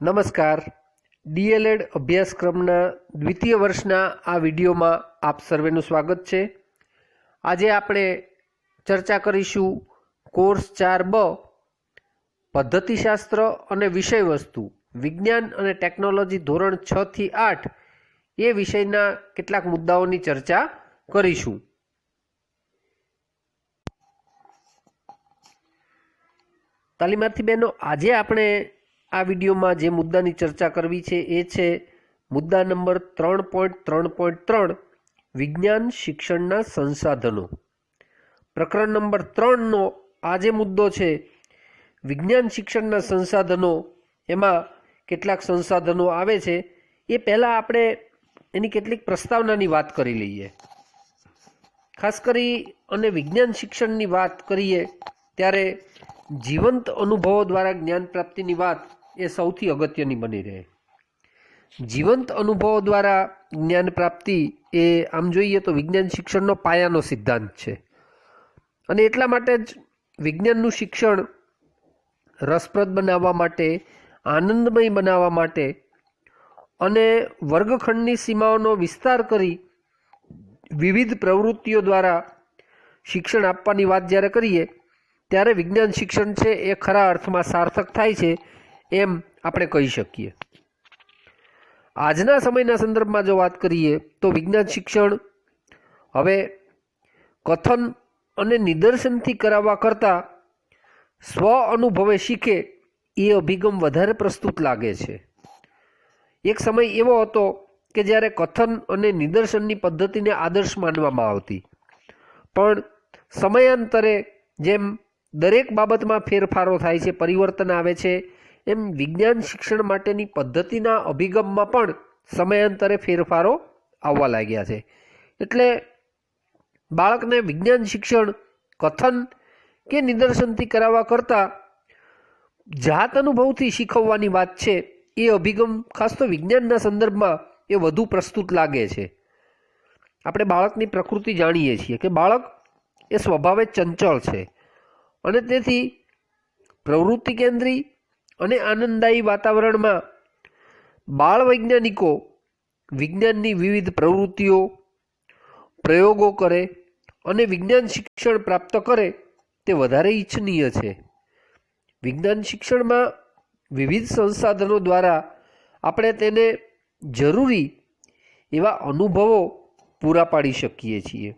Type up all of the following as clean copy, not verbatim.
નમસ્કાર. ડીએલએડ અભ્યાસક્રમના દ્વિતીય વર્ષના આ વિડીયોમાં આપ સર્વેનું સ્વાગત છે. આજે આપણે ચર્ચા કરીશું કોર્સ 4B પદ્ધતિશાસ્ત્ર અને વિષયવસ્તુ વિજ્ઞાન અને ટેકનોલોજી ધોરણ 6 થી 8 એ વિષયના કેટલાક મુદ્દાઓની ચર્ચા કરીશું. તાલીમાર્થી બહેનો, આજે આપણે આ વિડીયોમાં જે મુદ્દાની ચર્ચા કરવી છે એ છે મુદ્દા નંબર 3.3.3 વિજ્ઞાન શિક્ષણના સંસાધનો. પ્રકરણ નંબર 3નો આ જે મુદ્દો છે વિજ્ઞાન શિક્ષણના સંસાધનો, એમાં કેટલાક સંસાધનો આવે છે એ પહેલાં આપણે એની કેટલીક પ્રસ્તાવનાની વાત કરી લઈએ. ખાસ કરી અને વિજ્ઞાન શિક્ષણની વાત કરીએ ત્યારે જીવંત અનુભવો દ્વારા જ્ઞાન પ્રાપ્તિની વાત એ સૌથી અગત્યની બની રહે. જીવંત અનુભવો દ્વારા જ્ઞાન પ્રાપ્તિ એ આમ જોઈએ તો વિજ્ઞાન શિક્ષણનો પાયાનો સિદ્ધાંત છે. અને એટલા માટે જ વિજ્ઞાનનું શિક્ષણ રસપ્રદ બનાવવા માટે, આનંદમય બનાવવા માટે અને વર્ગખંડની સીમાઓનો વિસ્તાર કરી વિવિધ પ્રવૃત્તિઓ દ્વારા શિક્ષણ આપવાની વાત જ્યારે કરીએ ત્યારે વિજ્ઞાન શિક્ષણ છે એ ખરા અર્થમાં સાર્થક થાય છે એમ આપણે કહી શકીએ. આજના સમયના સંદર્ભમાં જો વાત કરીએ તો વિજ્ઞાન શિક્ષણ હવે કથન અને નિદર્શનથી કરાવવા કરતાં સ્વ અનુભવે શીખે એ અભિગમ વધારે પ્રસ્તુત લાગે છે. એક સમય એવો હતો કે જ્યારે કથન અને નિદર્શનની પદ્ધતિને આદર્શ માનવામાં આવતી, પણ સમયાંતરે જેમ દરેક બાબતમાં ફેરફારો થાય છે, પરિવર્તન આવે છે, એમ વિજ્ઞાન શિક્ષણ માટેની પદ્ધતિના અભિગમમાં પણ સમયાંતરે ફેરફારો આવવા લાગ્યા છે. એટલે બાળકને વિજ્ઞાન શિક્ષણ કથન કે નિદર્શનથી કરાવવા કરતાં જાત અનુભવથી શીખવવાની વાત છે એ અભિગમ ખાસ તો વિજ્ઞાનના સંદર્ભમાં એ વધુ પ્રસ્તુત લાગે છે. આપણે બાળકની પ્રકૃતિ જાણીએ છીએ કે બાળક એ સ્વભાવે ચંચળ છે અને તેથી પ્રવૃત્તિ કેન્દ્રી અને આનંદદાયી વાતાવરણમાં બાળ વૈજ્ઞાનિકો વિજ્ઞાનની વિવિધ પ્રવૃત્તિઓ, પ્રયોગો કરે અને વિજ્ઞાન શિક્ષણ પ્રાપ્ત કરે તે વધારે ઈચ્છનીય છે. વિજ્ઞાન શિક્ષણમાં વિવિધ સંસાધનો દ્વારા આપણે તેને જરૂરી એવા અનુભવો પૂરા પાડી શકીએ છીએ.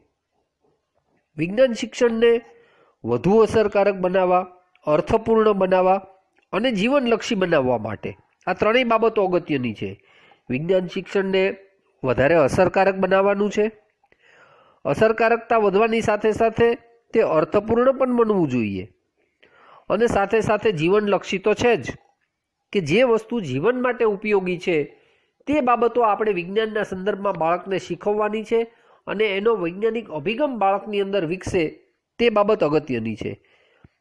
વિજ્ઞાન શિક્ષણને વધુ અસરકારક બનાવવા, અર્થપૂર્ણ બનાવવા અને જીવનલક્ષી બનાવવા માટે આ ત્રણેય બાબતો અગત્યની છે. વિજ્ઞાન શિક્ષણને વધારે અસરકારક બનાવવાનું છે. અસરકારકતા વધવાની સાથે સાથે તે અર્થપૂર્ણ પણ બનવું જોઈએ અને સાથે સાથે જીવનલક્ષી તો છે જ કે જે વસ્તુ જીવન માટે ઉપયોગી છે તે બાબતો આપણે વિજ્ઞાનના સંદર્ભમાં બાળકને શીખવવાની છે અને એનો વૈજ્ઞાનિક અભિગમ બાળકની અંદર વિકસે તે બાબત અગત્યની છે.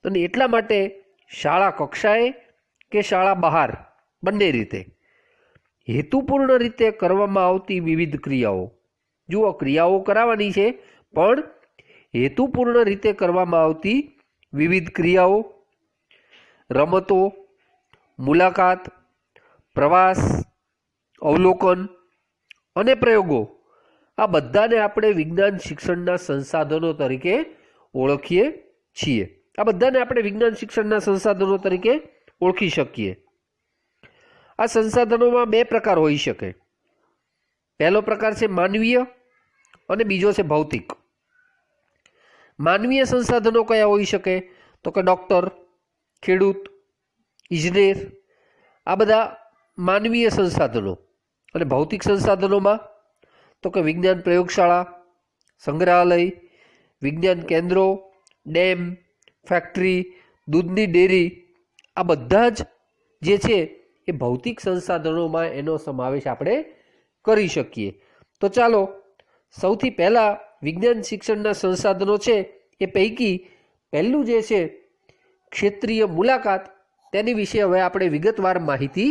અને એટલા માટે શાળા કક્ષાએ કે શાળા બહાર બંને રીતે હેતુપૂર્ણ રીતે કરવામાં આવતી વિવિધ ક્રિયાઓ, જુઓ ક્રિયાઓ કરાવવાની છે પણ હેતુપૂર્ણ રીતે કરવામાં આવતી વિવિધ ક્રિયાઓ, રમતો, મુલાકાત, પ્રવાસ, અવલોકન અને પ્રયોગો આ બધાને આપણે વિજ્ઞાન શિક્ષણના સંસાધનો તરીકે ઓળખીએ છીએ. આ બધાને આપણે વિજ્ઞાન શિક્ષણના સંસાધનો તરીકે ઓળખી શકીએ. આ સંસાધનોમાં બે પ્રકાર હોઈ શકે. પહેલો પ્રકાર છે માનવીય અને બીજો છે ભૌતિક. માનવીય સંસાધનો કયા હોઈ શકે તો કે ડૉક્ટર, ખેડૂત, ઇજનેર, આ બધા માનવીય સંસાધનો. અને ભૌતિક સંસાધનોમાં તો કે વિજ્ઞાન પ્રયોગશાળા, સંગ્રહાલય, વિજ્ઞાન કેન્દ્રો, ડેમ, ફેક્ટરી, દૂધની ડેરી, આ બધા જ જે છે એ ભૌતિક સંસાધનોમાં એનો સમાવેશ આપણે કરી શકીએ. તો ચાલો સૌથી પહેલાં વિજ્ઞાન શિક્ષણના સંસાધનો છે એ પૈકી પહેલું જે છે ક્ષેત્રીય મુલાકાત, તેની વિશે હવે આપણે વિગતવાર માહિતી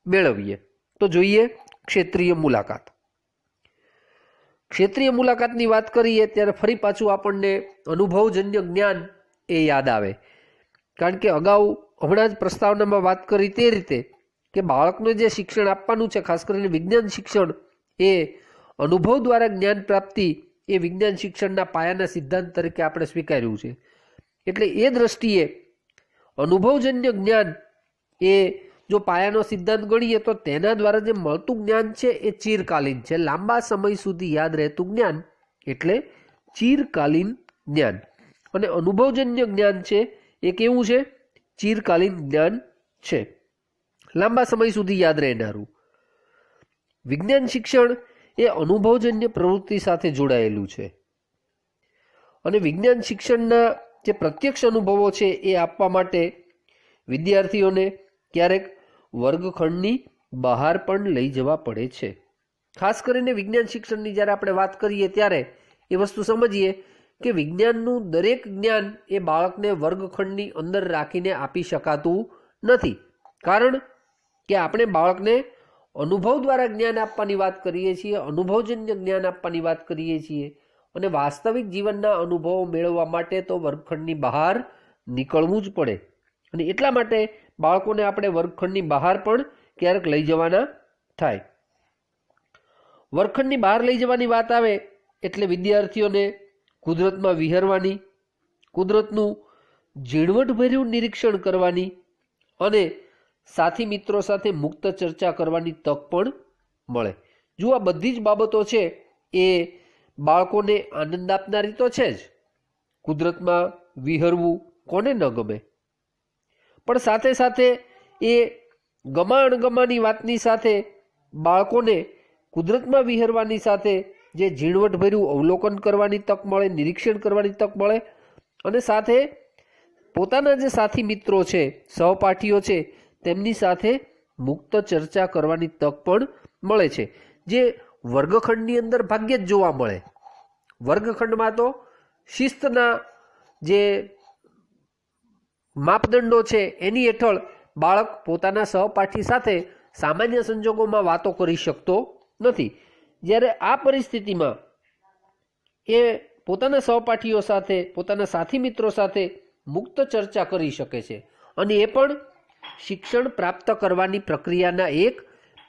મેળવીએ. તો જોઈએ ક્ષેત્રીય મુલાકાત. ક્ષેત્રીય મુલાકાતની વાત કરીએ ત્યારે ફરી પાછું આપણને અનુભવજન્ય જ્ઞાન એ યાદ આવે. કારણ કે અગાઉ હમણાં જ પ્રસ્તાવનામાં વાત કરી તે રીતે કે બાળકને જે શિક્ષણ આપવાનું છે, ખાસ કરીને વિજ્ઞાન શિક્ષણ, એ અનુભવ દ્વારા જ્ઞાન પ્રાપ્તિ એ વિજ્ઞાન શિક્ષણના પાયાના સિદ્ધાંત તરીકે આપણે સ્વીકાર્યું છે. એટલે એ દ્રષ્ટિએ અનુભવજન્ય જ્ઞાન એ જો પાયાનો સિદ્ધાંત ગણીએ તો તેના દ્વારા જે મળતું જ્ઞાન છે એ ચિરકાલીન છે. લાંબા સમય સુધી યાદ રહેતું જ્ઞાન એટલે ચિરકાલીન જ્ઞાન. અને અનુભવજન્ય જ્ઞાન છે એ કેવું છે? ચિરકાલીન જ્ઞાન છે, લાંબા સમય સુધી યાદ રહેનારું. વિજ્ઞાન શિક્ષણ એ અનુભવજન્ય પ્રવૃત્તિ સાથે જોડાયેલું છે અને વિજ્ઞાન શિક્ષણના જે પ્રત્યક્ષ અનુભવો છે એ આપવા માટે વિદ્યાર્થીઓને ક્યારેક વર્ગખંડની બહાર પણ લઈ જવા પડે છે. ખાસ કરીને વિજ્ઞાન શિક્ષણની જ્યારે આપણે વાત કરીએ ત્યારે એ વસ્તુ સમજીએ કે વિજ્ઞાનનું દરેક જ્ઞાન એ બાળકને વર્ગખંડની અંદર રાખીને આપી શકાતું નથી. કારણ કે આપણે બાળકને અનુભવ દ્વારા જ્ઞાન આપવાની વાત કરીએ છીએ, અનુભવજન્ય જ્ઞાન આપવાની વાત કરીએ છીએ અને વાસ્તવિક જીવનના અનુભવો મેળવવા માટે તો વર્ગખંડની બહાર નીકળવું જ પડે. અને એટલા માટે બાળકોને આપણે વર્ગખંડની બહાર પણ ક્યારેક લઈ જવાના થાય. વર્ગખંડની બહાર લઈ જવાની વાત આવે એટલે વિદ્યાર્થીઓને કુદરતમાં વિહરવાની, કુદરતનું ઝીણવટભર્યું નિરીક્ષણ કરવાની અને સાથી મિત્રો સાથે મુક્ત ચર્ચા કરવાની તક પણ મળે. જો આ બધી જ બાબતો છે એ બાળકોને આનંદ આપનારી તો છે જ. કુદરતમાં વિહરવું કોને ન ગમે? પણ સાથે સાથે એ ગમા અણગમાની વાતની સાથે બાળકોને કુદરતમાં વિહરવાની સાથે જે ઝીણવટભર્યું અવલોકન કરવાની તક મળે, નિરીક્ષણ કરવાની તક મળે અને સાથે પોતાના જે સાથી મિત્રો છે, સહપાઠીઓ છે, તેમની સાથે મુક્ત ચર્ચા કરવાની તક પણ મળે છે, જે વર્ગખંડની અંદર ભાગ્યે જ જોવા મળે. વર્ગખંડમાં તો શિસ્તના જે માપદંડો છે એની હેઠળ બાળક પોતાના સહપાઠી સાથે સામાન્ય સંજોગોમાં વાતો કરી શકતો નથી. જ્યારે આ પરિસ્થિતિમાં એ પોતાના સહપાઠીઓ સાથે, પોતાના સાથી મિત્રો સાથે મુક્ત ચર્ચા કરી શકે છે અને એ પણ શિક્ષણ પ્રાપ્ત કરવાની પ્રક્રિયાના એક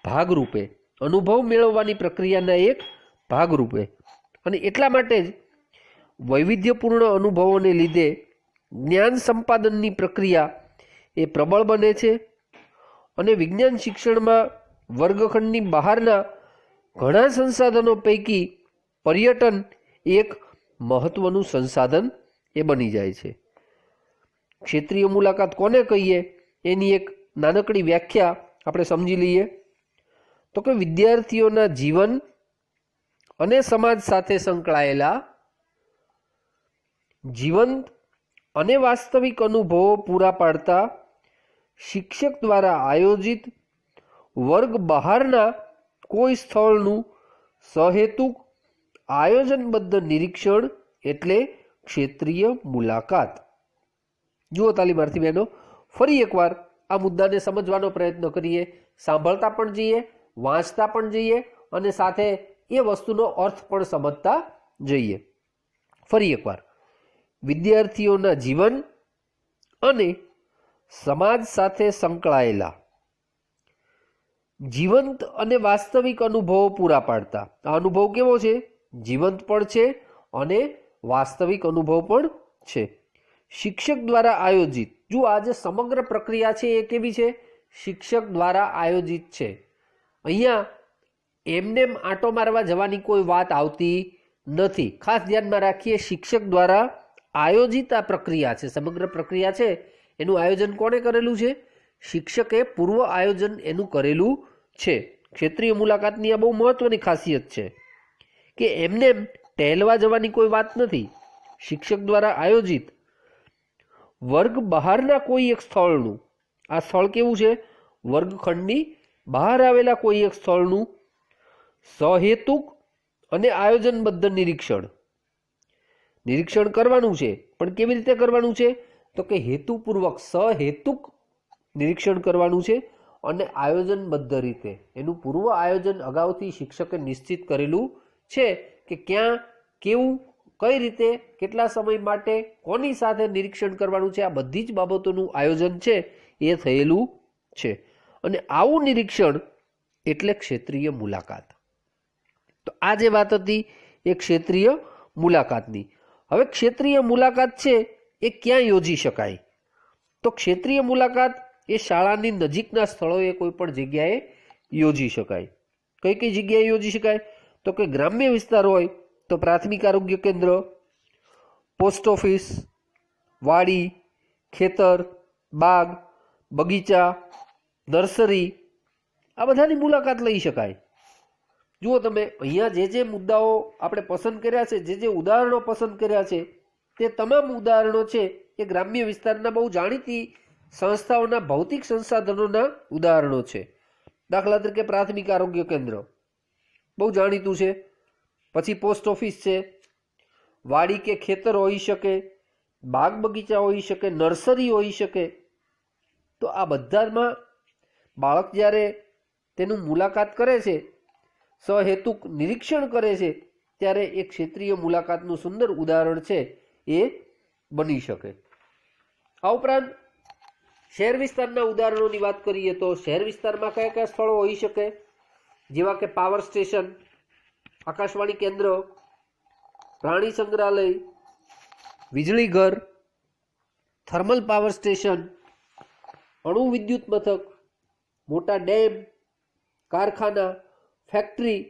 ભાગરૂપે, અનુભવ મેળવવાની પ્રક્રિયાના એક ભાગરૂપે. અને એટલા માટે જ વૈવિધ્યપૂર્ણ અનુભવોને લીધે જ્ઞાન સંપાદનની પ્રક્રિયા એ પ્રબળ બને છે અને વિજ્ઞાન શિક્ષણમાં વર્ગખંડની બહારના ઘણા સંસાધનો પૈકી પર્યટન એક મહત્વનું સંસાધન એ બની જાય છે. ક્ષેત્રીય મુલાકાત કોને કહીએ એની એક નાનકડી વ્યાખ્યા આપણે સમજી લઈએ તો કે વિદ્યાર્થીઓના જીવન અને સમાજ સાથે સંકળાયેલા જીવંત અને વાસ્તવિક અનુભવો પૂરા પાડતા શિક્ષક દ્વારા આયોજિત વર્ગ બહારના કોઈ સ્થળનું સહેતુક આયોજનબદ્ધ નિરીક્ષણ એટલે ક્ષેત્રીય મુલાકાત. જુઓ તાલીમાર્થી બહેનો, ફરી એકવાર આ મુદ્દાને સમજવાનો પ્રયત્ન કરીએ, સાંભળતા પણ જઈએ, વાંચતા પણ જઈએ અને સાથે એ વસ્તુનો અર્થ પણ સમજતા જઈએ. ફરી એકવાર, વિદ્યાર્થીઓના જીવન અને સમાજ સાથે સંકળાયેલા જીવંત અને વાસ્તવિક અનુભવો પૂરા પાડતા. આ અનુભવ કેવો છે? જીવંત પણ છે અને વાસ્તવિક અનુભવ પણ છે. શિક્ષક દ્વારા આયોજિત. જો આ જે સમગ્ર પ્રક્રિયા છે એ કેવી છે? શિક્ષક દ્વારા આયોજિત છે. અહીંયા એમને આંટો મારવા જવાની કોઈ વાત આવતી નથી. ખાસ ધ્યાનમાં રાખીએ, શિક્ષક દ્વારા આયોજિત આ પ્રક્રિયા છે. સમગ્ર પ્રક્રિયા છે એનું આયોજન કોણે કરેલું છે? શિક્ષકે પૂર્વ આયોજન એનું કરેલું છે. ક્ષેત્રીય મુલાકાતની આ બહુ મહત્વની ખાસિયત છે કે એમને ટહેલવા જવાની કોઈ વાત નથી. શિક્ષક દ્વારા આયોજિત વર્ગ બહારના કોઈ એક સ્થળનું, આ સ્થળ કેવું છે? વર્ગખંડની બહાર આવેલા કોઈ એક સ્થળનું સહેતુક અને આયોજનબદ્ધ નિરીક્ષણ કરવાનું છે. પણ કેવી રીતે કરવાનું છે? તો કે હેતુપૂર્વક, સહેતુક નિરીક્ષણ કરવાનું છે અને આયોજનબદ્ધ રીતે. એનું પૂર્વ આયોજન અગાઉથી શિક્ષકે નિશ્ચિત કરેલું છે કે ક્યાં, કેવું, કઈ રીતે, કેટલા સમય માટે, કોની સાથે નિરીક્ષણ કરવાનું છે. આ બધી જ બાબતોનું આયોજન છે એ થયેલું છે. અને આવું નિરીક્ષણ એટલે ક્ષેત્રીય મુલાકાત. તો આ જે વાત હતી એ ક્ષેત્રીય મુલાકાતની. હવે ક્ષેત્રીય મુલાકાત છે એ ક્યાં યોજી શકાય? તો ક્ષેત્રીય મુલાકાત એ શાળાની નજીકના સ્થળોએ કોઈ પણ જગ્યાએ યોજી શકાય. કઈ કઈ જગ્યાએ યોજી શકાય? તો કે ગ્રામ્ય વિસ્તાર હોય તો પ્રાથમિક આરોગ્ય કેન્દ્ર, પોસ્ટ ઓફિસ, વાડી, ખેતર, બાગ, બગીચા, નર્સરી, આ બધાની મુલાકાત લઈ શકાય. જુઓ તમે અહીંયા જે મુદ્દાઓ આપણે પસંદ કર્યા છે, જે ઉદાહરણો પસંદ કર્યા છે, તે તમામ ઉદાહરણો છે એ ગ્રામ્ય વિસ્તારના બહુ જાણીતી સંસ્થાઓના ભૌતિક સંસાધનોના ઉદાહરણો છે. દાખલા તરીકે પ્રાથમિક આરોગ્ય કેન્દ્ર બહુ જાણીતું છે, પછી પોસ્ટ ઓફિસ છે, વાડી કે ખેતર હોઈ શકે, બાગ બગીચા હોઈ શકે, નર્સરી હોઈ શકે. તો આ બધામાં બાળક જ્યારે તેનું મુલાકાત કરે છે, સહેતુક નિરીક્ષણ કરે છે, ત્યારે એક ક્ષેત્રીય મુલાકાતનું સુંદર ઉદાહરણ છે એ બની શકે. આ ઉપરાંત શહેર વિસ્તારના ઉદાહરણોની વાત કરીએ તો શહેર વિસ્તારમાં કયા કયા સ્થળો હોઈ શકે? જેવા કે પાવર સ્ટેશન, આકાશવાણી કેન્દ્ર, પ્રાણી સંગ્રહાલય, વીજળી ઘર, થર્મલ પાવર સ્ટેશન, અણુ વિદ્યુત મથક, મોટા ડેમ, કારખાના, ફેક્ટરી,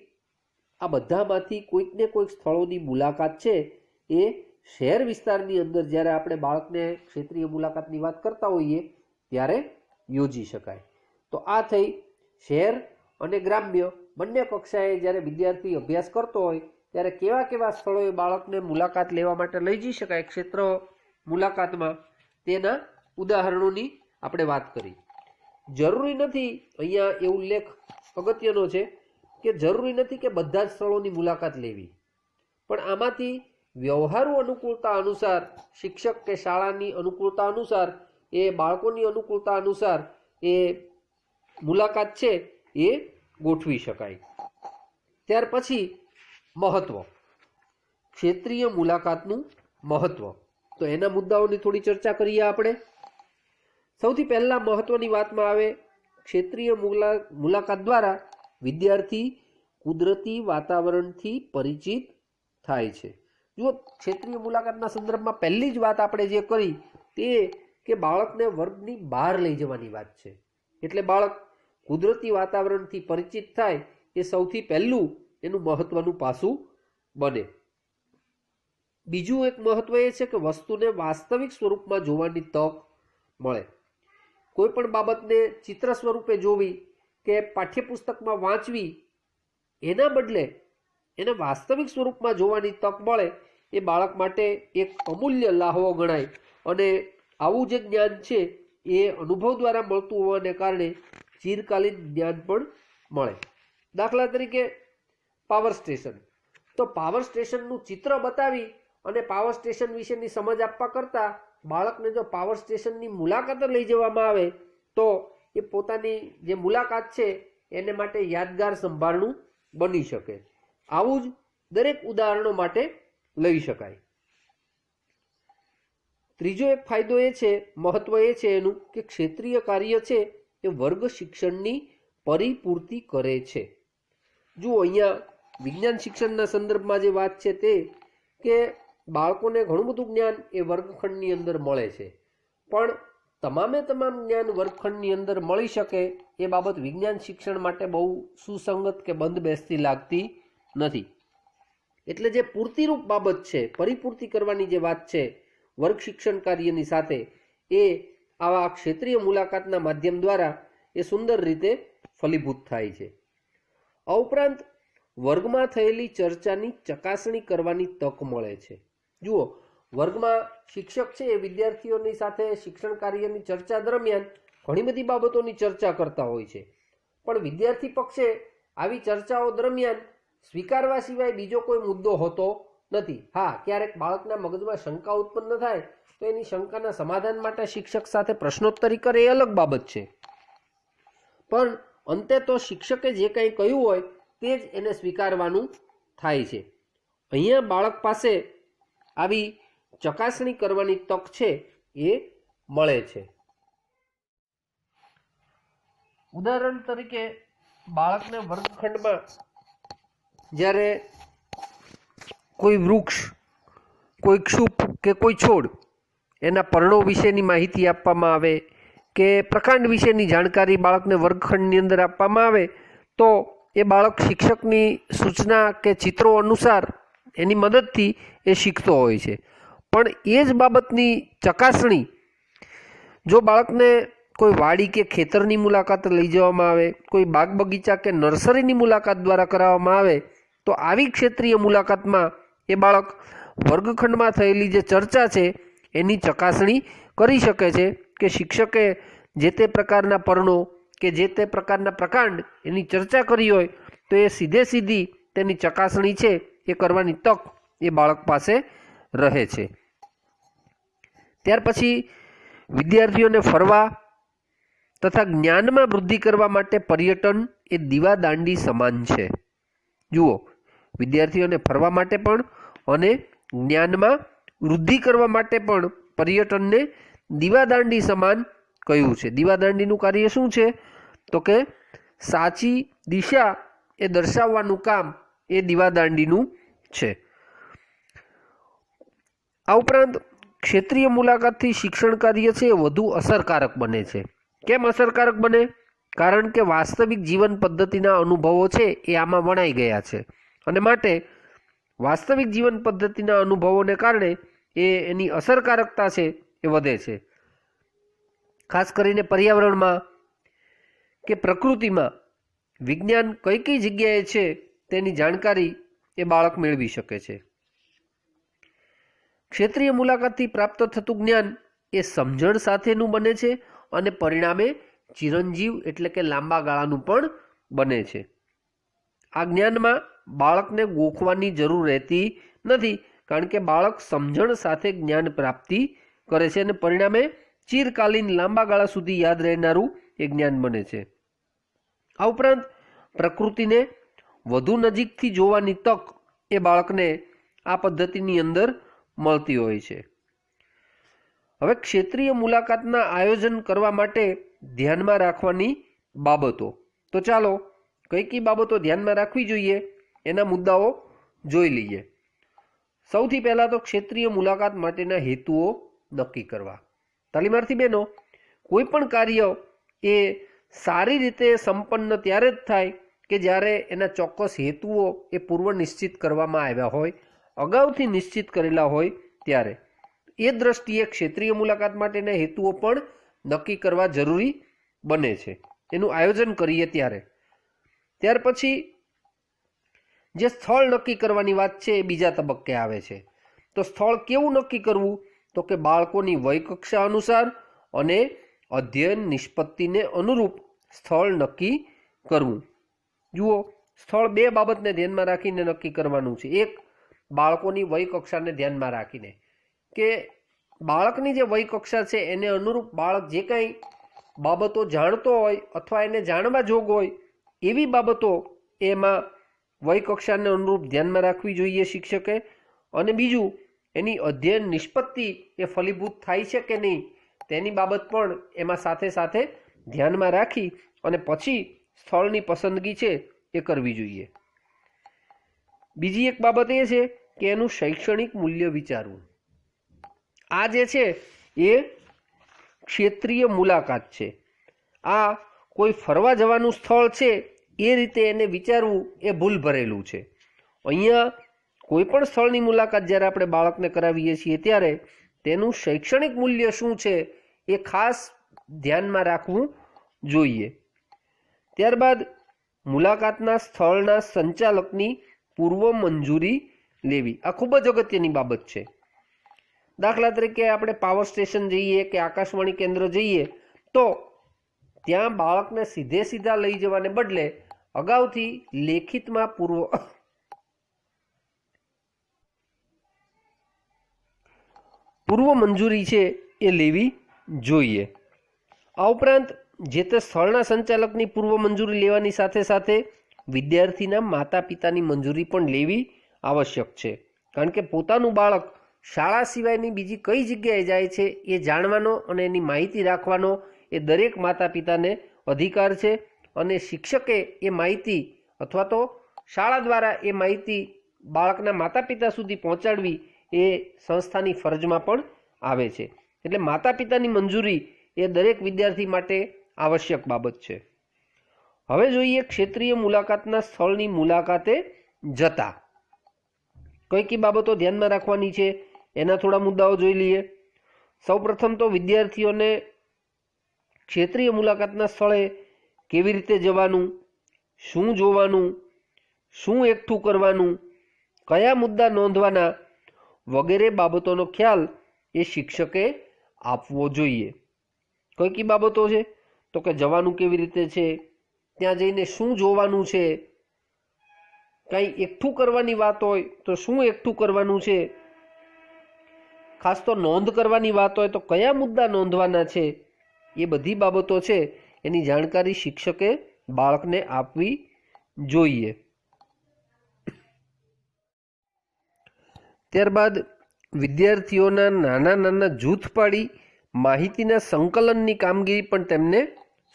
આ બધામાંથી કોઈક ને કોઈક સ્થળોની મુલાકાત છે એ શહેર વિસ્તારની અંદર જ્યારે આપણે બાળકને ક્ષેત્રીય મુલાકાતની વાત કરતા હોઈએ ત્યારે યોજી શકાય. તો આ થઈ શહેર અને ગ્રામ્ય બંને કક્ષાએ જ્યારે વિદ્યાર્થી અભ્યાસ કરતો હોય ત્યારે કેવા કેવા સ્થળોએ બાળકને મુલાકાત લેવા માટે લઈ જઈ શકાય ક્ષેત્ર મુલાકાતમાં, તેના ઉદાહરણોની આપણે વાત કરી. જરૂરી નથી, અહીંયા એ ઉલ્લેખ અગત્યનો છે કે જરૂરી નથી કે બધા જ સ્થળોની મુલાકાત લેવી, પણ આમાંથી વ્યવહારુ અનુકૂળતા અનુસાર, શિક્ષક કે શાળાની અનુકૂળતા અનુસાર, એ બાળકોની અનુકૂળતા અનુસાર એ મુલાકાત છે એ ગોઠવી શકાય. ત્યાર પછી મહત્વ, ક્ષેત્રીય મુલાકાતનું મહત્વ. તો એના મુદ્દાઓની થોડી ચર્ચા કરીએ આપણે. સૌથી પહેલા મહત્વની વાતમાં આવે ક્ષેત્રીય મુલાકાત દ્વારા વિદ્યાર્થી કુદરતી વાતાવરણથી પરિચિત થાય છે. જુઓ, ક્ષેત્રીય મુલાકાતના સંદર્ભમાં પહેલી જ વાત આપણે જે કરી તે કે બાળકને વર્ગની બહાર લઈ જવાની વાત છે. એટલે બાળક કુદરતી વાતાવરણથી પરિચિત થાય એ સૌથી પહેલું એનું મહત્વનું પાસું બને. બીજું એક મહત્વ એ છે કે વસ્તુને વાસ્તવિક સ્વરૂપમાં જોવાની તક મળે. કોઈ પણ બાબતને ચિત્ર સ્વરૂપે જોવી કે પાઠ્યપુસ્તકમાં વાંચવી એના બદલે એને વાસ્તવિક સ્વરૂપમાં જોવાની તક મળે એ બાળક માટે એક અમૂલ્ય લાહવો ગણાય. અને આવું જે જ્ઞાન છે એ અનુભવ દ્વારા મળતું હોવાને કારણે ચિરકાલીન જ્ઞાન પણ મળે. દાખલા તરીકે પાવર સ્ટેશન. તો પાવર સ્ટેશનનું ચિત્ર બતાવી અને પાવર સ્ટેશન વિશેની સમજ આપવા કરતાં બાળકને જો પાવર સ્ટેશનની મુલાકાત લઈ જવામાં આવે તો એ પોતાની જે મુલાકાત છે એને માટે યાદગાર સંભાળનું બની શકે. આવું જ દરેક ઉદાહરણો માટે લઈ શકાય. ત્રીજો એક ફાયદો એ છે, મહત્વ એ છે એનું કે ક્ષેત્રીય કાર્ય છે એ વર્ગ શિક્ષણની પરિપૂર્તિ કરે છે. જુઓ, અહીંયા વિજ્ઞાન શિક્ષણના સંદર્ભમાં જે વાત છે તે કે બાળકોને ઘણું બધું જ્ઞાન એ વર્ગખંડની અંદર મળે છે, પણ તમામ જ્ઞાન વર્ગખંડની અંદર મળી શકે એ બાબત વિજ્ઞાન શિક્ષણ માટે બહુ સુસંગત કે બંધ બેસતી લાગતી નથી. એટલે જે પૂર્તિરૂપ બાબત છે, પરિપૂર્તિ કરવાની જે વાત છે વર્ગ શિક્ષણ કાર્યની સાથે, એ આવા ક્ષેત્રીય મુલાકાતના માધ્યમ દ્વારા એ સુંદર રીતે ફલીભૂત થાય છે. આ ઉપરાંત વર્ગમાં થયેલી ચર્ચાની ચકાસણી કરવાની તક મળે છે. જુઓ, વર્ગમાં શિક્ષક છે એ વિદ્યાર્થીઓની સાથે શિક્ષણ કાર્યની ચર્ચા દરમિયાન ઘણી બધી બાબતોની ચર્ચા કરતા હોય છે, પણ વિદ્યાર્થી પક્ષે આવી ચર્ચાઓ દરમિયાન સ્વીકારવા સિવાય બીજો કોઈ મુદ્દો હોતો નથી. હા, ક્યારેક બાળકના મગજમાં શંકા ઉત્પન્ન થાય તો એની શંકાના સમાધાન માટે શિક્ષક સાથે પ્રશ્નોત્તરી કરે એ અલગ બાબત છે, પણ અંતે તો શિક્ષકે જે કંઈ કહ્યું હોય તે જ એને સ્વીકારવાનું થાય છે. અહીંયા બાળક પાસે આવી ચકાસણી કરવાની તક છે એ મળે છે. ઉદાહરણ તરીકે બાળકને વર્ગખંડમાં જ્યારે કોઈ વૃક્ષ, કોઈ ક્ષુપ કે કોઈ છોડ એના પર્ણો વિશેની માહિતી આપવામાં આવે કે પ્રકાંડ વિશેની જાણકારી બાળકને વર્ગખંડની અંદર આપવામાં આવે તો એ બાળક શિક્ષકની સૂચના કે ચિત્રો અનુસાર એની મદદથી એ શીખતો હોય છે. પણ એ જ બાબતની ચકાસણી જો બાળકને કોઈ વાડી કે ખેતરની મુલાકાત લઈ જવામાં આવે, કોઈ બાગ બગીચા કે નર્સરીની મુલાકાત દ્વારા કરાવવામાં આવે તો આવી ક્ષેત્રીય મુલાકાતમાં એ બાળક વર્ગખંડમાં થયેલી જે ચર્ચા છે એની ચકાસણી કરી શકે છે કે શિક્ષકે જે તે પ્રકારના પર્ણો કે જે તે પ્રકારના પ્રકાંડ એની ચર્ચા કરી હોય તો એ સીધી તેની ચકાસણી છે એ કરવાની તક એ બાળક પાસે રહે છે. ત્યાર પછી વિદ્યાર્થીઓને ફરવા તથા જ્ઞાનમાં વૃદ્ધિ કરવા માટે પર્યટન એ દીવાદાંડી સમાન છે. જુઓ, વિદ્યાર્થીઓને ફરવા માટે પણ અને જ્ઞાનમાં વૃદ્ધિ કરવા માટે પણ પર્યટનને દીવાદાંડી સમાન કહ્યું છે. દીવાદાંડીનું કાર્ય શું છે તો કે સાચી દિશા એ દર્શાવવાનું કામ એ દીવાદાંડીનું છે. આ ઉપરાંત ક્ષેત્રીય મુલાકાતથી શિક્ષણ કાર્ય છે એ વધુ અસરકારક બને છે. કેમ અસરકારક બને? કારણ કે વાસ્તવિક જીવન પદ્ધતિના અનુભવો છે એ આમાં વણાઈ ગયા છે અને માટે વાસ્તવિક જીવન પદ્ધતિના અનુભવોને કારણે એની અસરકારકતા છે એ વધે છે. ખાસ કરીને પર્યાવરણમાં કે પ્રકૃતિમાં વિજ્ઞાન કઈ જગ્યાએ છે તેની જાણકારી એ બાળક મેળવી શકે છે. ક્ષેત્રીય મુલાકાતથી પ્રાપ્ત થતું જ્ઞાન એ સમજણ સાથેનું બને છે અને પરિણામે ચિરંજીવ એટલે કે લાંબા ગાળાનું પણ બને છે. આ જ્ઞાનમાં બાળકને ગોખવાની જરૂર રહેતી નથી કારણ કે બાળક સમજણ સાથે જ્ઞાન પ્રાપ્તિ કરે છે અને પરિણામે ચિરકાલીન લાંબા ગાળા સુધી યાદ રહેનારું એ જ્ઞાન બને છે. આ ઉપરાંત પ્રકૃતિને વધુ નજીકથી જોવાની તક એ બાળકને આ પદ્ધતિની અંદર મળતી હોય છે. હવે ક્ષેત્રીય મુલાકાતના આયોજન કરવા માટે ધ્યાનમાં રાખવાની બાબતો, તો ચાલો કઈ બાબતો ધ્યાનમાં રાખવી જોઈએ એના મુદ્દાઓ જોઈ લઈએ. સૌથી પહેલાં તો ક્ષેત્રીય મુલાકાત માટેના હેતુઓ નક્કી કરવા. તાલીમાર્થી બહેનો, કોઈ પણ કાર્ય એ સારી રીતે સંપન્ન ત્યારે જ થાય કે જ્યારે એના ચોક્કસ હેતુઓ એ પૂર્વ નિશ્ચિત કરવામાં આવ્યા હોય, અગાઉથી નિશ્ચિત કરેલા હોય ત્યારે. એ દ્રષ્ટિએ ક્ષેત્રીય મુલાકાત માટેના હેતુઓ પણ નક્કી કરવા જરૂરી બને છે, એનું આયોજન કરીએ ત્યારે. ત્યાર પછી જે સ્થળ નક્કી કરવાની વાત છે એ બીજા તબક્કે આવે છે. તો સ્થળ કેવું નક્કી કરવું? તો કે બાળકોની વય કક્ષા અનુસાર અને અધ્યયન નિષ્પત્તિને અનુરૂપ સ્થળ નક્કી કરવું. જુઓ, સ્થળ બે બાબતને ધ્યાનમાં રાખીને નક્કી કરવાનું છે. એક, બાળકોની વય કક્ષાને ધ્યાનમાં રાખીને કે બાળકની જે વય કક્ષા છે એને અનુરૂપ બાળક જે કાંઈ બાબતો જાણતો હોય અથવા એને જાણવા જોગ હોય એવી બાબતો એમાં વય કક્ષાને અનુરૂપ ધ્યાનમાં રાખવી જોઈએ શિક્ષકે. અને બીજું, એની અધ્યયન નિષ્પત્તિ એ ફલીભૂત થાય છે કે નહીં તેની બાબત પણ એમાં સાથે ધ્યાનમાં રાખી અને પછી સ્થળની પસંદગી છે એ કરવી જોઈએ. બીજી એક બાબત એ છે કે એનું શૈક્ષણિક મૂલ્ય વિચારવું. આ જે છે એ ક્ષેત્રીય મુલાકાત છે. આ કોઈ ફરવા જવાનું સ્થળ છે એ રીતે એને વિચારવું એ ભૂલ ભરેલું છે. અહીંયા કોઈ પણ સ્થળની મુલાકાત જ્યારે આપણે બાળકને કરાવીએ છીએ ત્યારે તેનું શૈક્ષણિક મૂલ્ય શું છે એ ખાસ ધ્યાનમાં રાખવું જોઈએ. ત્યારબાદ મુલાકાતના સ્થળના સંચાલકની પૂર્વ મંજૂરી લેવી. આ ખૂબ જ અગત્યની બાબત છે. દાખલા તરીકે આપણે પાવર સ્ટેશન જઈએ કે આકાશવાણી કેન્દ્ર જઈએ તો ત્યાં બાળકને સીધા લઈ જવાને બદલે અગાઉથી લેખિતમાં પૂર્વ મંજૂરી છે એ લેવી જોઈએ. આ ઉપરાંત જે તે સ્થળના સંચાલકની પૂર્વ મંજૂરી લેવાની સાથે વિદ્યાર્થીના માતા પિતાની મંજૂરી પણ લેવી આવશ્યક છે. કારણ કે પોતાનું બાળક શાળા સિવાયની બીજી કઈ જગ્યાએ જાય છે એ જાણવાનો અને એની માહિતી રાખવાનો એ દરેક માતા પિતાને અધિકાર છે અને શિક્ષકે એ માહિતી અથવા તો શાળા દ્વારા એ માહિતી બાળકના માતા પિતા સુધી પહોંચાડવી એ સંસ્થાની ફરજમાં પણ આવે છે. એટલે માતા પિતાની મંજૂરી એ દરેક વિદ્યાર્થી માટે આવશ્યક બાબત છે. હવે જોઈએ ક્ષેત્રીય મુલાકાતના સ્થળની મુલાકાતે જતા કઈ કઈ બાબતો ધ્યાનમાં રાખવાની છે એના થોડા મુદ્દાઓ જોઈ લઈએ. સૌપ્રથમ તો વિદ્યાર્થીઓને ક્ષેત્રીય મુલાકાતના સ્થળે કેવી રીતે જવાનું, શું જોવાનું, શું એકઠું કરવાનું, કયા મુદ્દા નોંધવાના વગેરે બાબતોનો ખ્યાલ એ શિક્ષકે આપવો જોઈએ. કઈ કઈ બાબતો છે તો કે જવાનું કેવી રીતે છે, ત્યાં જઈને શું જોવાનું છે, કંઈ એકઠું કરવાની વાત હોય તો શું એકઠું કરવાનું છે, ખાસ તો નોંધ કરવાની વાત હોય તો કયા મુદ્દા નોંધવાના છે, એ બધી બાબતો છે એની જાણકારી શિક્ષકે બાળકને આપવી જોઈએ. ત્યારબાદ વિદ્યાર્થીઓના નાના નાના જૂથ પાડી માહિતીના સંકલનની કામગીરી પણ તેમને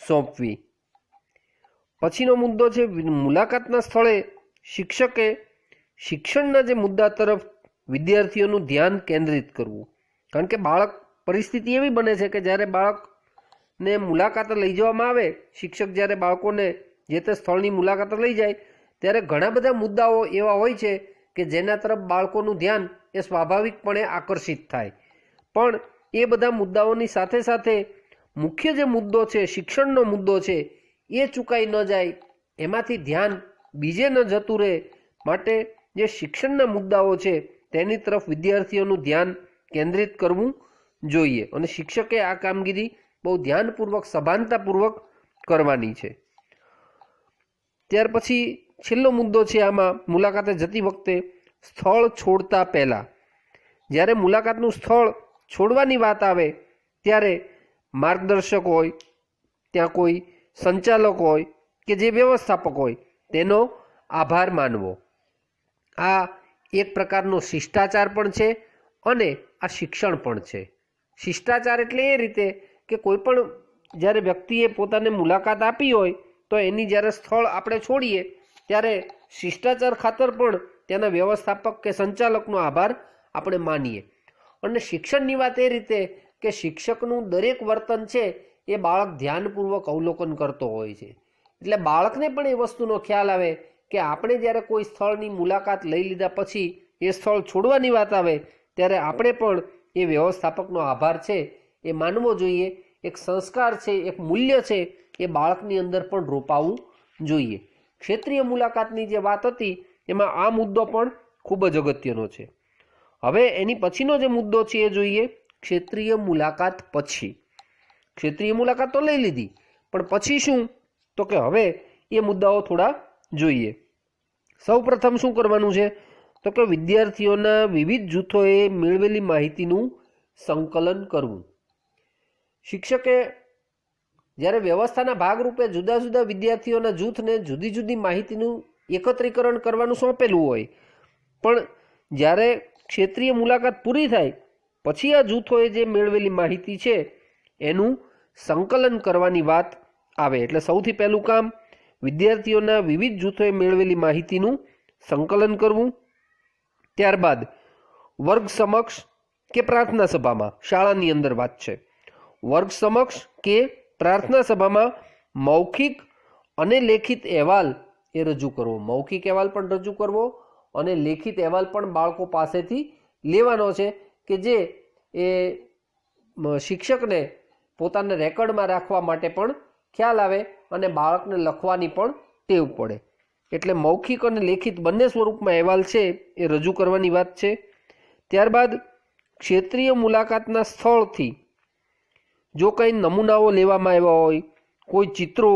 સોંપવી. પછીનો મુદ્દો છે મુલાકાતના સ્થળે શિક્ષકે શિક્ષણના જે મુદ્દા તરફ વિદ્યાર્થીઓનું ધ્યાન કેન્દ્રિત કરવું. કારણ કે બાળક પરિસ્થિતિ એવી બને છે કે જ્યારે બાળકને મુલાકાતે લઈ જવામાં આવે, શિક્ષક જ્યારે બાળકોને જે તે સ્થળની મુલાકાતે લઈ જાય ત્યારે ઘણા બધા મુદ્દાઓ એવા હોય છે કે જેના તરફ બાળકોનું ધ્યાન એ સ્વાભાવિકપણે આકર્ષિત થાય. પણ એ બધા મુદ્દાઓની સાથે સાથે મુખ્ય જે મુદ્દો છે, શિક્ષણનો મુદ્દો છે, એ ચૂકાઈ ન જાય, એમાંથી ધ્યાન બીજે ન જતું રહે માટે જે શિક્ષણના મુદ્દાઓ છે તેની તરફ વિદ્યાર્થીઓનું ધ્યાન કેન્દ્રિત કરવું જોઈએ અને શિક્ષકે આ કામગીરી બહુ ધ્યાનપૂર્વક, સભાનતાપૂર્વક કરવાની છે. ત્યાર પછી છેલ્લો મુદ્દો છે આમાં મુલાકાતે જતી વખતે સ્થળ છોડતા પહેલાં. જ્યારે મુલાકાતનું સ્થળ છોડવાની વાત આવે ત્યારે માર્ગદર્શક હોય, ત્યાં કોઈ સંચાલક હોય કે જે વ્યવસ્થાપક હોય તેનો આભાર માનવો. આ એક પ્રકારનો શિષ્ટાચાર પણ છે અને આ શિક્ષણ પણ છે. શિષ્ટાચાર એટલે એ રીતે કે કોઈ પણ જ્યારે વ્યક્તિએ પોતાને મુલાકાત આપી હોય તો એની જ્યારે સ્થળ આપણે છોડીએ ત્યારે શિષ્ટાચાર ખાતર પણ તેના વ્યવસ્થાપક કે સંચાલકનો આભાર આપણે માનીએ. અને શિક્ષણની વાત એ રીતે કે શિક્ષકનું દરેક વર્તન છે એ બાળક ધ્યાનપૂર્વક અવલોકન કરતો હોય છે. એટલે બાળકને પણ એ વસ્તુનો ખ્યાલ આવે કે આપણે જ્યારે કોઈ સ્થળની મુલાકાત લઈ લીધા પછી એ સ્થળ છોડવાની વાત આવે ત્યારે આપણે પણ એ વ્યવસ્થાપકનો આભાર છે એ માનવો જોઈએ. એક સંસ્કાર છે, એક મૂલ્ય છે એ બાળકની અંદર પણ રોપાવવું જોઈએ. ક્ષેત્રીય મુલાકાતની જે વાત હતી એમાં આ મુદ્દો પણ ખૂબ જ અગત્યનો છે. હવે એની પછીનો જે મુદ્દો છે એ જોઈએ ક્ષેત્રીય મુલાકાત પછી. ક્ષેત્રીય મુલાકાત તો લઈ લીધી, પણ પછી શું તો કે હવે એ મુદ્દાઓ થોડા જોઈએ. સૌ પ્રથમ શું કરવાનું છે તો કે વિદ્યાર્થીઓના વિવિધ જૂથોએ મેળવેલી માહિતીનું સંકલન કરવું. શિક્ષકે જ્યારે વ્યવસ્થાના ભાગરૂપે જુદા જુદા વિદ્યાર્થીઓના જૂથને જુદી જુદી માહિતીનું એકત્રીકરણ કરવાનું સોંપેલું હોય, પણ જ્યારે ક્ષેત્રીય મુલાકાત પૂરી થાય પછી આ જૂથોએ જે મેળવેલી માહિતી છે એનું સંકલન કરવાની વાત આવે. એટલે સૌથી પહેલું કામ વિદ્યાર્થીઓના વિવિધ જૂથોએ મેળવેલી માહિતીનું સંકલન કરવું. ત્યારબાદ વર્ગ સમક્ષ કે પ્રાર્થના સભામાં, શાળાની અંદર વાત છે, વર્ગ સમક્ષ કે પ્રાર્થના સભામાં મૌખિક અને લેખિત અહેવાલ એ રજૂ કરવો. મૌખિક અહેવાલ પણ રજૂ કરવો અને લેખિત અહેવાલ પણ બાળકો પાસેથી લેવાનો છે કે જે એ શિક્ષકને પોતાના રેકોર્ડમાં રાખવા માટે પણ ખ્યાલ આવે અને બાળકને લખવાની પણ ટેવ પડે. એટલે મૌખિક અને લેખિત બંને સ્વરૂપમાં અહેવાલ છે એ રજૂ કરવાની વાત છે. ત્યારબાદ ક્ષેત્રીય મુલાકાતના સ્થળથી જો કંઈ નમૂનાઓ લેવામાં આવ્યા હોય, કોઈ ચિત્રો,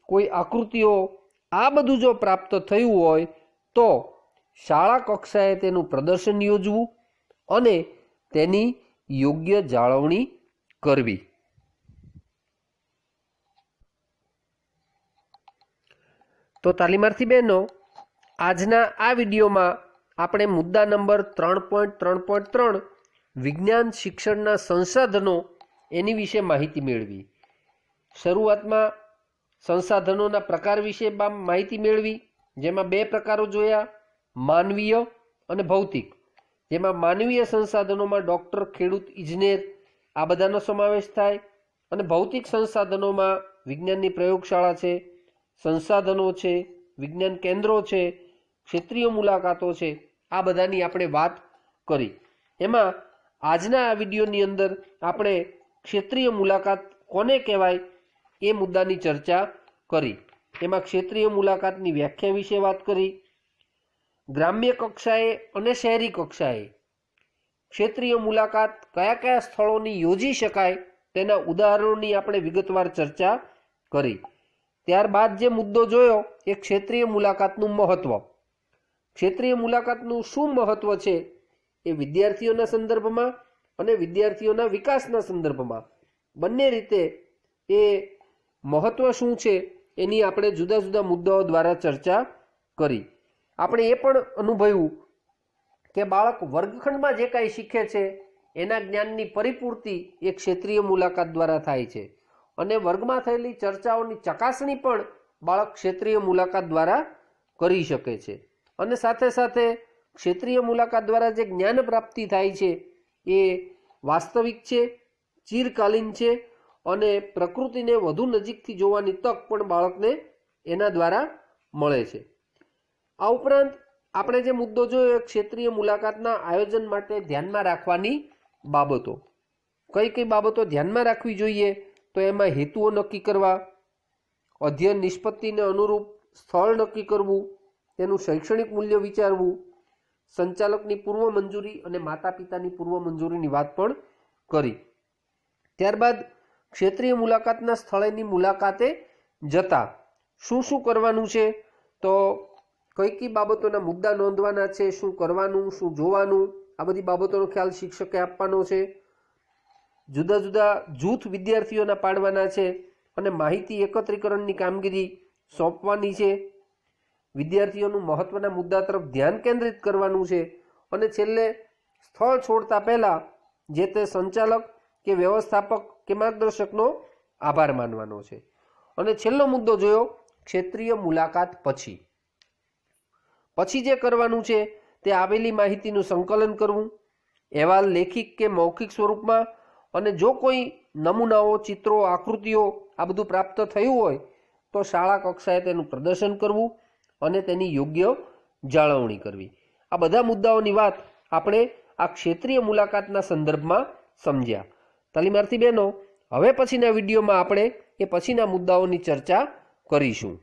કોઈ આકૃતિઓ, આ બધું જો પ્રાપ્ત થયું હોય તો શાળા કક્ષાએ તેનું પ્રદર્શન યોજવું અને તેની યોગ્ય જાળવણી કરવી. તો તાલીમાર્થી બહેનો, આજના આ વિડીયોમાં આપણે મુદ્દા નંબર 3.3.3 વિજ્ઞાન શિક્ષણના સંસાધનો એની વિશે માહિતી મેળવી. શરૂઆતમાં સંસાધનોના પ્રકાર વિશે માહિતી મેળવી, જેમાં 2 પ્રકારો જોયા, માનવીય અને ભૌતિક. જેમાં માનવીય સંસાધનોમાં ડૉક્ટર, ખેડૂત, ઇજનેર આ બધાનો સમાવેશ થાય, અને ભૌતિક સંસાધનોમાં વિજ્ઞાનની પ્રયોગશાળા છે, સંસાધનો છે, વિજ્ઞાન કેન્દ્રો છે, ક્ષેત્રીય મુલાકાતો છે, આ બધાની આપણે વાત કરી. એમાં આજના આ વિડીયોની અંદર આપણે ક્ષેત્રીય મુલાકાત કોને કહેવાય એ મુદ્દાની ચર્ચા કરી. એમાં ક્ષેત્રીય મુલાકાતની વ્યાખ્યા વિશે વાત કરી. ગ્રામ્ય કક્ષાએ અને શહેરી કક્ષાએ ક્ષેત્રીય મુલાકાત કયા કયા સ્થળોની યોજી શકાય તેના ઉદાહરણોની આપણે વિગતવાર ચર્ચા કરી. ત્યારબાદ જે મુદ્દો જોયો એ ક્ષેત્રીય મુલાકાતનું મહત્વ. ક્ષેત્રીય મુલાકાતનું શું મહત્વ છે એ વિદ્યાર્થીઓના સંદર્ભમાં અને વિદ્યાર્થીઓના વિકાસના સંદર્ભમાં બંને રીતે એ મહત્વ શું છે એની આપણે જુદા જુદા મુદ્દાઓ દ્વારા ચર્ચા કરી. આપણે એ પણ અનુભવ્યું કે બાળક વર્ગખંડમાં જે કાંઈ શીખે છે એના જ્ઞાનની પરિપૂર્તિ એ ક્ષેત્રીય મુલાકાત દ્વારા થાય છે, અને વર્ગમાં થયેલી ચર્ચાઓની ચકાસણી પણ બાળક ક્ષેત્રીય મુલાકાત દ્વારા કરી શકે છે. અને સાથે સાથે ક્ષેત્રીય મુલાકાત દ્વારા જે જ્ઞાન પ્રાપ્તિ થાય છે એ વાસ્તવિક છે, ચિરકાલીન છે, અને પ્રકૃતિને વધુ નજીકથી જોવાની તક પણ બાળકને એના દ્વારા મળે છે. આ ઉપરાંત આપણે જે મુદ્દો જોયો ક્ષેત્રીય મુલાકાતના આયોજન માટે ધ્યાનમાં રાખવાની બાબતો. કઈ કઈ બાબતો ધ્યાનમાં રાખવી જોઈએ તો એમાં હેતુઓ નક્કી કરવા, અધ્યયન નિષ્પત્તિને અનુરૂપ સ્થળ નક્કી કરવું, તેનું શૈક્ષણિક મૂલ્ય વિચારવું, સંચાલકની પૂર્વ મંજૂરી અને માતા પિતાની પૂર્વ મંજૂરીની વાત પણ કરી. ત્યારબાદ ક્ષેત્રીય મુલાકાતના સ્થળેની મુલાકાતે જતા શું શું કરવાનું છે, તો કઈ કઈ બાબતોના મુદ્દા નોંધવાના છે, શું કરવાનું, શું જોવાનું, આ બધી બાબતોનો ખ્યાલ શિક્ષકે આપવાનો છે. જુદા જુદા જૂથ વિદ્યાર્થીઓના પાડવાના છે અને માહિતી એકત્રીકરણની કામગીરી સોંપવાની છે. વિદ્યાર્થીઓનું મહત્વના મુદ્દા તરફ ધ્યાન કેન્દ્રિત કરવાનું છે. અને છેલ્લે સ્થળ છોડતા પહેલાં જે તે સંચાલક કે વ્યવસ્થાપક કે માર્ગદર્શકનો આભાર માનવાનો છે. અને છેલ્લો મુદ્દો જોયો ક્ષેત્રીય મુલાકાત પછી જે કરવાનું છે તે આવેલી માહિતીનું સંકલન કરવું, અહેવાલ લેખિત કે મૌખિક સ્વરૂપમાં, અને જો કોઈ નમૂનાઓ, ચિત્રો, આકૃતિઓ આ બધું પ્રાપ્ત થયું હોય તો શાળા કક્ષાએ તેનું પ્રદર્શન કરવું અને તેની યોગ્ય જાળવણી કરવી. આ બધા મુદ્દાઓની વાત આપણે આ ક્ષેત્રીય મુલાકાતના સંદર્ભમાં સમજ્યા. તાલીમાર્થી બહેનો, હવે પછીના વિડીયોમાં આપણે એ પછીના મુદ્દાઓની ચર્ચા કરીશું.